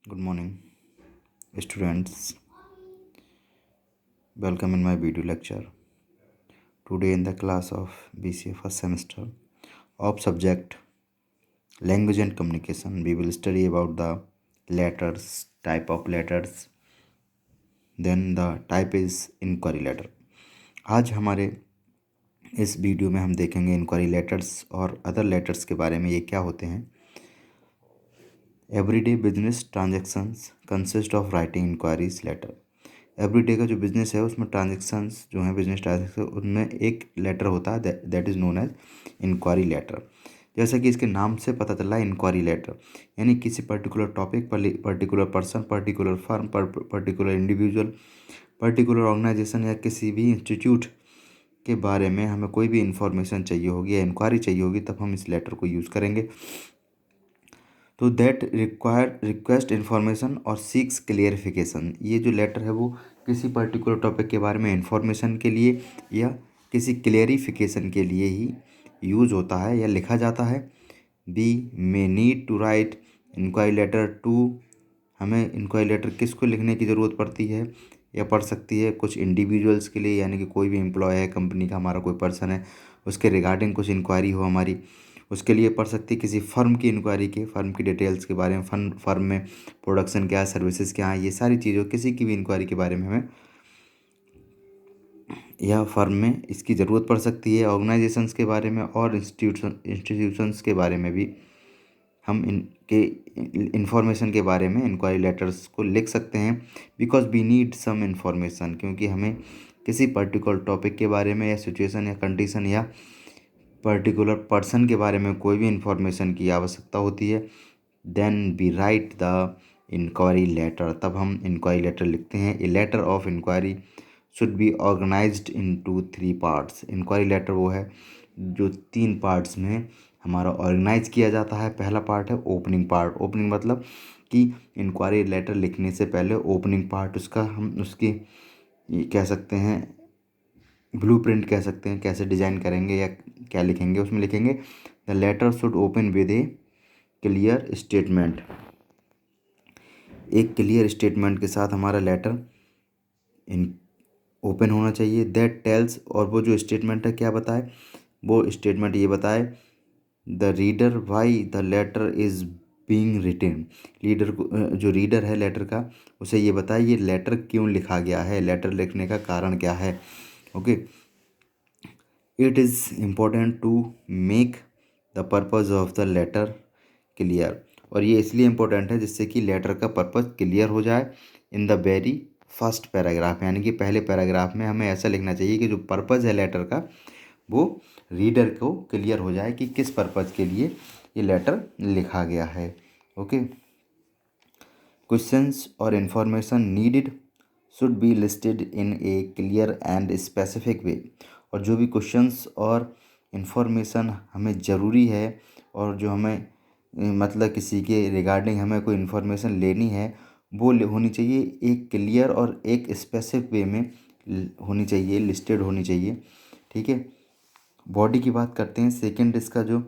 Good morning, students. Welcome in my video lecture. Today, in the class of BCA first semester of subject Language and Communication, we will study about the letters, type of letters. Then the type is inquiry letter. आज हमारे इस video में हम देखेंगे inquiry letters और other letters के बारे में, ये क्या होते हैं। Everyday business transactions consist of writing inquiries letter. Everyday का जो बिजनेस है उसमें ट्रांजेक्शन्स जो हैं, बिजनेस ट्रांजेक्शन, उनमें एक लेटर होता है that is known as inquiry letter. जैसा कि इसके नाम से पता चल रहा है, इंक्वायरी लेटर यानी किसी particular topic, particular person, particular firm, particular individual, particular organisation या किसी भी इंस्टीट्यूट के बारे में हमें कोई भी इंफॉर्मेशन चाहिए होगी या इंक्वायरी चाहिए होगी, तब हम इस लेटर को यूज़ करेंगे। तो दैट रिक्वेस्ट इन्फॉर्मेशन और सीक्स क्लियरिफिकेशन। ये जो लेटर है वो किसी पर्टिकुलर टॉपिक के बारे में इंफॉर्मेशन के लिए या किसी क्लियरिफिकेशन के लिए ही यूज़ होता है या लिखा जाता है। We may need to write inquiry letter to. हमें इंक्वायरी लेटर किसको लिखने की ज़रूरत पड़ती है या पड़ सकती है? कुछ इंडिविजुअल्स के लिए, यानी कि कोई भी एम्प्लॉय है कंपनी का, हमारा कोई पर्सन है, उसके रिगार्डिंग कुछ इंक्वायरी हो हमारी, उसके लिए पड़ सकती है। किसी फर्म की इंक्वायरी के, फर्म की डिटेल्स के बारे में, फर्म में प्रोडक्शन क्या है, सर्विसेज क्या है, ये सारी चीज़ों, किसी की भी इंक्वायरी के बारे में हमें या फर्म में इसकी ज़रूरत पड़ सकती है। ऑर्गेनाइजेशंस के बारे में और इंस्टीट्यूशंस के बारे में भी हम इनके इंफॉर्मेशन के बारे में इंक्वायरी लेटर्स को लिख सकते हैं। Because we need some information, क्योंकि हमें किसी पर्टिकुलर टॉपिक के बारे में या सिचुएशन या कंडीशन या पर्टिकुलर पर्सन के बारे में कोई भी इंफॉर्मेशन की आवश्यकता होती है। Then we write the inquiry letter, तब हम इंक्वायरी लेटर लिखते हैं। A letter of inquiry should be organised into 3 parts. Inquiry letter वो है जो 3 पार्ट्स में हमारा ऑर्गेनाइज किया जाता है। पहला पार्ट है ओपनिंग पार्ट। ओपनिंग मतलब कि इंक्वायरी लेटर लिखने से पहले ओपनिंग पार्ट उसका, हम उसकी ये कह सकते हैं ब्लूप्रिंट कह सकते हैं, कैसे डिज़ाइन करेंगे या क्या लिखेंगे। उसमें लिखेंगे the letter should open with a clear statement. एक क्लियर स्टेटमेंट के साथ हमारा लेटर इन ओपन होना चाहिए। दैट टेल्स, और वो जो स्टेटमेंट है क्या बताए? वो स्टेटमेंट ये बताए the reader why the letter is being written. Leader को, जो रीडर है लेटर का, उसे ये बताए ये लेटर क्यों लिखा गया है, लेटर लिखने का कारण क्या है। Okay, it is important to make the purpose of the letter clear. और ये इसलिए इम्पोर्टेंट है जिससे कि लेटर का पर्पज़ क्लियर हो जाए। In the very first paragraph, यानी कि पहले पैराग्राफ में हमें ऐसा लिखना चाहिए कि जो पर्पज़ है लेटर का वो रीडर को क्लियर हो जाए कि किस पर्पज़ के लिए ये लेटर लिखा गया है। ओके, क्वेश्चंस और information needed should be listed in A clear and specific way. और जो भी क्वेश्चंस और इन्फॉर्मेशन हमें ज़रूरी है और जो हमें मतलब किसी के रिगार्डिंग हमें कोई इन्फॉर्मेशन लेनी है, वो होनी चाहिए एक क्लियर और एक स्पेसिफिक वे में होनी चाहिए, लिस्टेड होनी चाहिए। ठीक है, बॉडी की बात करते हैं। सेकंड इसका जो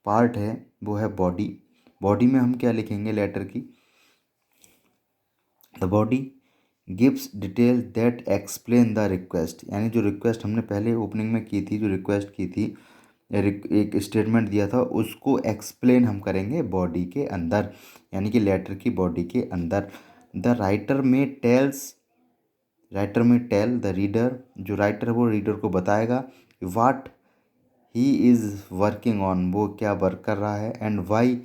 पार्ट है वो है बॉडी। बॉडी में हम क्या लिखेंगे लेटर की? The body gives detail that explain the request. यानी जो रिक्वेस्ट हमने पहले ओपनिंग में की थी, जो रिक्वेस्ट की थी, एक स्टेटमेंट दिया था, उसको एक्सप्लेन हम करेंगे बॉडी के अंदर, यानी कि लेटर की बॉडी के अंदर। The writer may tell the reader, जो राइटर है वो रीडर को बताएगा what he is working on, वो क्या वर्क कर रहा है, and why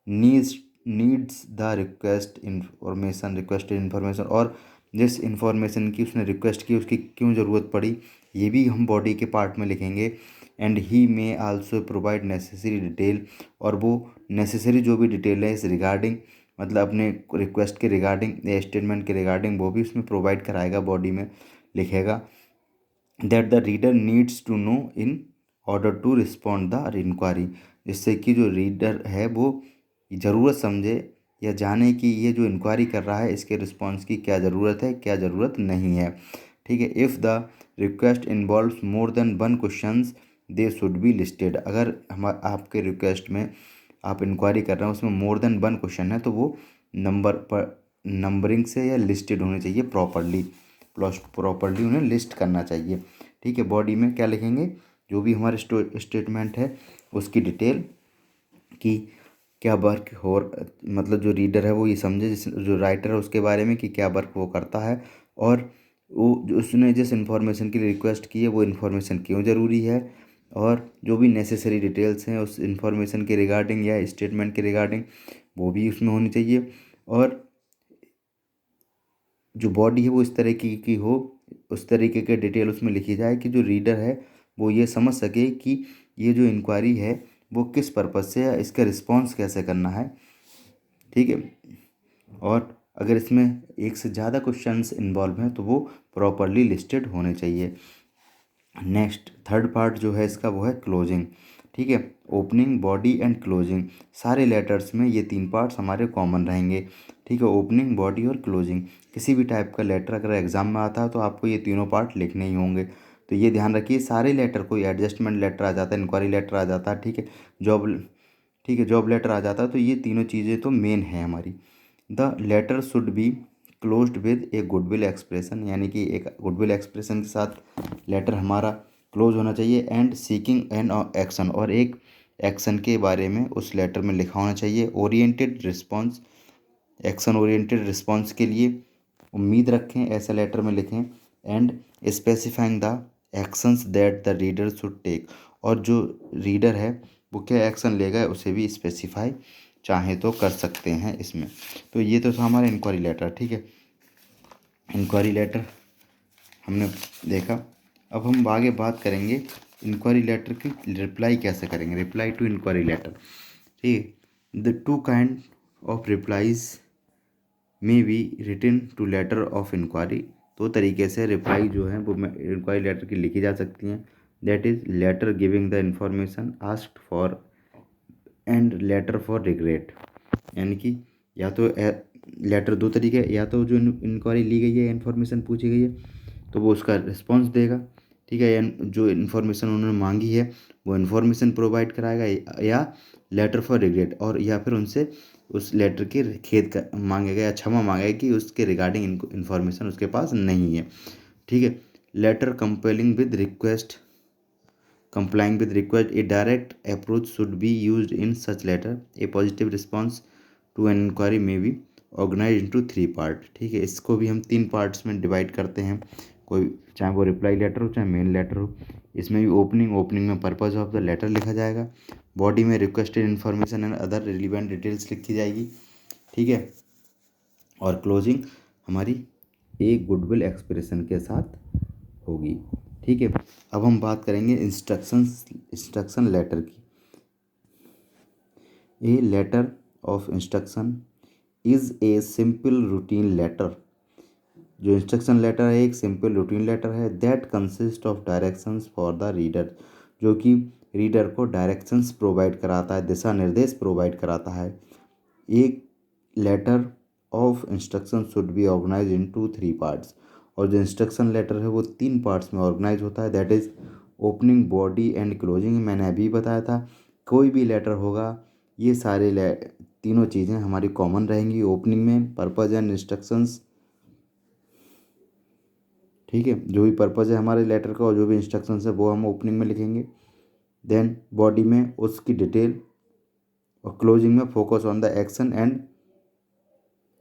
needs the requested information, और जिस इन्फॉर्मेशन की उसने रिक्वेस्ट की उसकी क्यों ज़रूरत पड़ी, ये भी हम बॉडी के पार्ट में लिखेंगे। And he may also provide necessary detail, और वो नेसेसरी जो भी डिटेल है इस रिगार्डिंग, मतलब अपने रिक्वेस्ट के रिगार्डिंग या स्टेटमेंट के रिगार्डिंग, वो भी उसमें प्रोवाइड कराएगा, बॉडी में लिखेगा। That the reader needs to know in order to respond the inquiry, जिससे कि जो रीडर है वो ज़रूरत समझे या जाने कि ये जो इंक्वायरी कर रहा है इसके रिस्पॉन्स की क्या ज़रूरत है, क्या ज़रूरत नहीं है। ठीक है, if the request involves more than 1 questions they should be listed. अगर हम आपके रिक्वेस्ट में आप इंक्वायरी कर रहे हैं उसमें मोर देन 1 क्वेश्चन है तो वो नंबरिंग से या लिस्टेड होने चाहिए प्रॉपरली उन्हें लिस्ट करना चाहिए। ठीक है, बॉडी में क्या लिखेंगे, जो भी हमारे स्टेटमेंट है उसकी डिटेल कि क्या वर्क हो, मतलब जो रीडर है वो ये समझे, जो राइटर है उसके बारे में कि क्या वर्क वो करता है, और वो जो उसने जिस इन्फॉर्मेशन के लिए रिक्वेस्ट की है वो इन्फॉर्मेशन क्यों ज़रूरी है, और जो भी नेसेसरी डिटेल्स हैं उस इन्फॉर्मेशन के रिगार्डिंग या स्टेटमेंट के रिगार्डिंग वो भी उसमें होनी चाहिए। और जो बॉडी है वो इस तरीके की हो, उस तरीके के डिटेल उसमें लिखी जाए कि जो रीडर है वो ये समझ सके कि ये जो इंक्वायरी है वो किस पर्पज़ से है, इसका रिस्पॉन्स कैसे करना है। ठीक है, और अगर इसमें एक से ज़्यादा क्वेश्चंस इन्वॉल्व हैं तो वो प्रॉपरली लिस्टेड होने चाहिए। नेक्स्ट थर्ड पार्ट जो है इसका वो है क्लोजिंग। ठीक है, ओपनिंग, बॉडी एंड क्लोजिंग, सारे लेटर्स में ये तीन पार्ट्स हमारे कॉमन रहेंगे। ठीक है, ओपनिंग, बॉडी और क्लोजिंग, किसी भी टाइप का लेटर अगर एग्जाम में आता है तो आपको ये तीनों पार्ट लिखने ही होंगे। तो ये ध्यान रखिए, सारे लेटर, कोई एडजस्टमेंट लेटर आ जाता है, इंक्वायरी लेटर आ जाता है, ठीक है, जॉब ठीक है जॉब लेटर आ जाता है, तो ये तीनों चीज़ें तो मेन है हमारी। The letter should be closed with a goodwill expression, यानी कि एक गुडविल एक्सप्रेशन के साथ लेटर हमारा क्लोज होना चाहिए। एंड सीकिंग एन एक्शन, और एक एक्शन के बारे में उस लेटर में लिखा होना चाहिए। Oriented response, action oriented response के लिए उम्मीद रखें, ऐसा लेटर में लिखें। And specifying the actions that the reader should take, और जो रीडर है वो क्या एक्शन लेगा उसे भी स्पेसिफाई चाहे तो कर सकते हैं इसमें। तो ये तो था हमारा इंक्वायरी लेटर। ठीक है, इंक्वायरी लेटर हमने देखा। अब हम आगे बात करेंगे इंक्वायरी लेटर की रिप्लाई कैसे करेंगे, रिप्लाई टू इंक्वायरी लेटर। ठीक है, the two kind of replies may be written to letter of inquiry, दो तरीके से रिप्लाई जो है वो इंक्वायरी लेटर की लिखी जा सकती हैं। That is letter giving the information asked for and letter for regret, यानी कि या तो लेटर दो तरीके, या तो जो इंक्वायरी ली गई है, इन्फॉर्मेशन पूछी गई है तो वो उसका रिस्पॉन्स देगा। ठीक है, या जो इन्फॉर्मेशन उन्होंने मांगी है वो इन्फॉर्मेशन प्रोवाइड कराएगा, या लेटर फॉर रिग्रेट, और या फिर उनसे उस लेटर की खेद का मांगेगा या क्षमा मांगेगा कि उसके रिगार्डिंग इन्फॉर्मेशन उसके पास नहीं है। ठीक है, letter complying with request, complying with request, a direct approach should be used in such letter. A positive response to an inquiry may be organized into three part. ठीक है, इसको भी हम तीन पार्ट्स में डिवाइड करते हैं, कोई चाहे वो रिप्लाई लेटर हो चाहे मेन लेटर हो। इसमें भी ओपनिंग में पर्पज ऑफ द लेटर लिखा जाएगा, बॉडी में requested information and other relevant details लिखी जाएगी। ठीक है, और क्लोजिंग हमारी एक गुडविल एक्सप्रेशन के साथ होगी। ठीक है, अब हम बात करेंगे इंस्ट्रक्शन लेटर की। A letter of instruction is a simple routine letter, जो इंस्ट्रक्शन लेटर है एक सिंपल रूटीन लेटर है। That consist of directions for the reader, जो कि रीडर को डायरेक्शंस प्रोवाइड कराता है, दिशा निर्देश प्रोवाइड कराता है। एक letter of instruction should be organise into three parts, और जो इंस्ट्रक्शन लेटर है वो तीन पार्ट्स में ऑर्गेनाइज होता है। That is opening, body and closing. मैंने अभी बताया था, कोई भी लेटर होगा ये सारे तीनों चीज़ें हमारी कॉमन रहेंगी। ओपनिंग में पर्पज़ एंड इंस्ट्रक्शंस, ठीक है, जो भी पर्पज़ है हमारे लेटर का और जो भी इंस्ट्रक्शंस है वो हम ओपनिंग में लिखेंगे। देन बॉडी में उसकी डिटेल, और क्लोजिंग में focus on the action and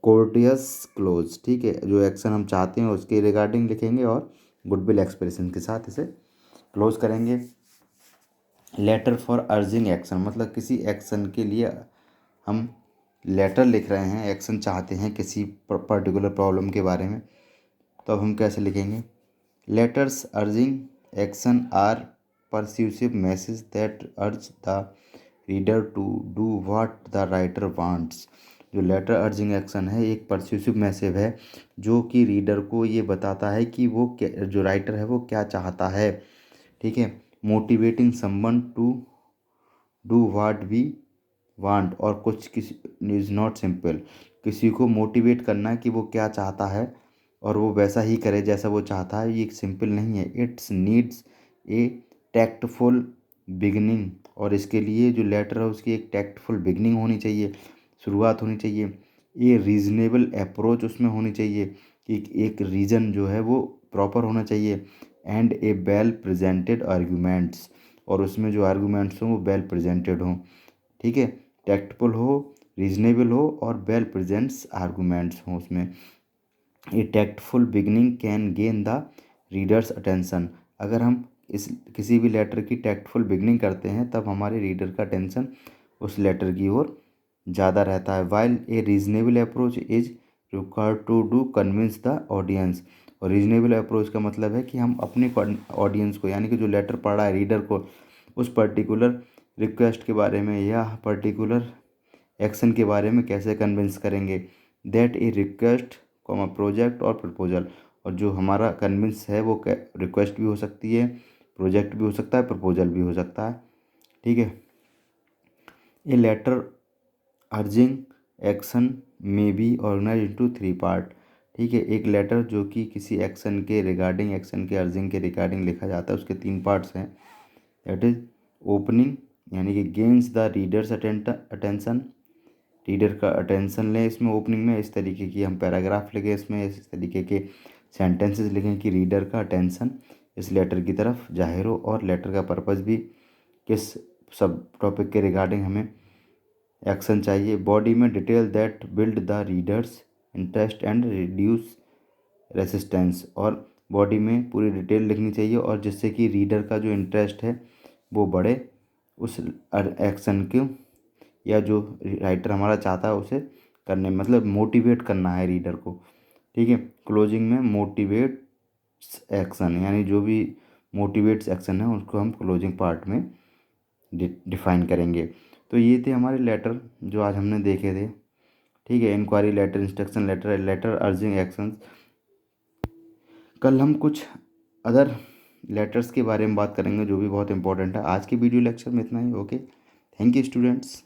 courteous close. ठीक है, जो एक्शन हम चाहते हैं उसके रिगार्डिंग लिखेंगे और गुडविल एक्सप्रेशन के साथ इसे क्लोज करेंगे। लेटर फॉर अर्जिंग एक्शन, मतलब किसी एक्शन के लिए हम लेटर लिख रहे हैं, एक्शन चाहते हैं किसी पर्टिकुलर प्रॉब्लम के बारे में, तो अब हम कैसे लिखेंगे। Letters urging action are persuasive message that urge the reader to do what the writer wants. जो लेटर अर्जिंग एक्शन है एक परस्यूसिव मैसेज है जो कि रीडर को ये बताता है कि वो क्या, जो राइटर है वो क्या चाहता है। ठीक है, motivating someone to do what we want, और कुछ किसी इज़ नॉट सिंपल, किसी को मोटिवेट करना कि वो क्या चाहता है और वो वैसा ही करे जैसा वो चाहता है, ये एक सिंपल नहीं है। It's needs a tactful beginning, और इसके लिए जो लेटर है उसकी एक टैक्टफुल बिगनिंग होनी चाहिए, शुरुआत होनी चाहिए। ये रीजनेबल अप्रोच उसमें होनी चाहिए कि एक रीज़न जो है वो प्रॉपर होना चाहिए, and A well presented arguments, और उसमें जो आर्गूमेंट्स हों वो वेल प्रेजेंटेड हों, ठीक है, टैक्टफुल हो, रीजनेबल हो और वेल प्रेजेंट्स आर्गूमेंट्स हों उसमें। A tactful beginning can gain the readers attention. अगर हम इस किसी भी लेटर की टैक्टफुल बिगनिंग करते हैं तब हमारे रीडर का अटेंशन उस लेटर की ओर ज़्यादा रहता है। While a reasonable approach is required to do convince the audience. और रीजनेबल अप्रोच का मतलब है कि हम अपने ऑडियंस को, यानी कि जो लेटर पढ़ रहा है रीडर को, उस पर्टिकुलर रिक्वेस्ट के बारे में या पर्टिकुलर एक्शन के बारे में कैसे कन्विंस करेंगे। That A request comma project और प्रपोजल। और जो हमारा कन्विंस है वो रिक्वेस्ट भी हो सकती है, प्रोजेक्ट भी हो सकता है, प्रपोजल भी हो सकता है, ठीक है। ए लेटर अर्जिंग एक्शन में बी ऑर्गेनाइज इनटू 3 पार्ट। ठीक है, एक लेटर जो कि किसी एक्शन के रिगार्डिंग, एक्शन के अर्जिंग के रिगार्डिंग लिखा जाता है, उसके 3 पार्ट्स हैं। दैट इज ओपनिंग, यानी कि gains the readers attention, reader का अटेंशन लें इसमें ओपनिंग में। इस तरीके की हम पैराग्राफ लिखें इसमें, इस तरीके के सेंटेंसेस लिखें कि रीडर का अटेंशन इस लेटर की तरफ जाहिर हो, और लेटर का पर्पस भी किस सब टॉपिक के रिगार्डिंग हमें एक्शन चाहिए। बॉडी में detail that build the readers interest and reduce resistance. और बॉडी में पूरी डिटेल लिखनी चाहिए और जिससे कि रीडर का जो इंटरेस्ट है वो बढ़े उस एक्शन को, या जो राइटर हमारा चाहता है उसे करने, मतलब मोटिवेट करना है रीडर को, ठीक है। क्लोजिंग में मोटिवेट्स एक्शन, यानी जो भी मोटिवेट्स एक्शन है उसको हम क्लोजिंग पार्ट में डिफाइन करेंगे। तो ये थे हमारे लेटर जो आज हमने देखे थे, ठीक है। Inquiry letter, instruction letter, letter urging actions. कल हम कुछ अदर लेटर्स के बारे में बात करेंगे जो भी बहुत इंपॉर्टेंट है। आज के वीडियो लेक्चर में इतना ही। Okay, thank you students.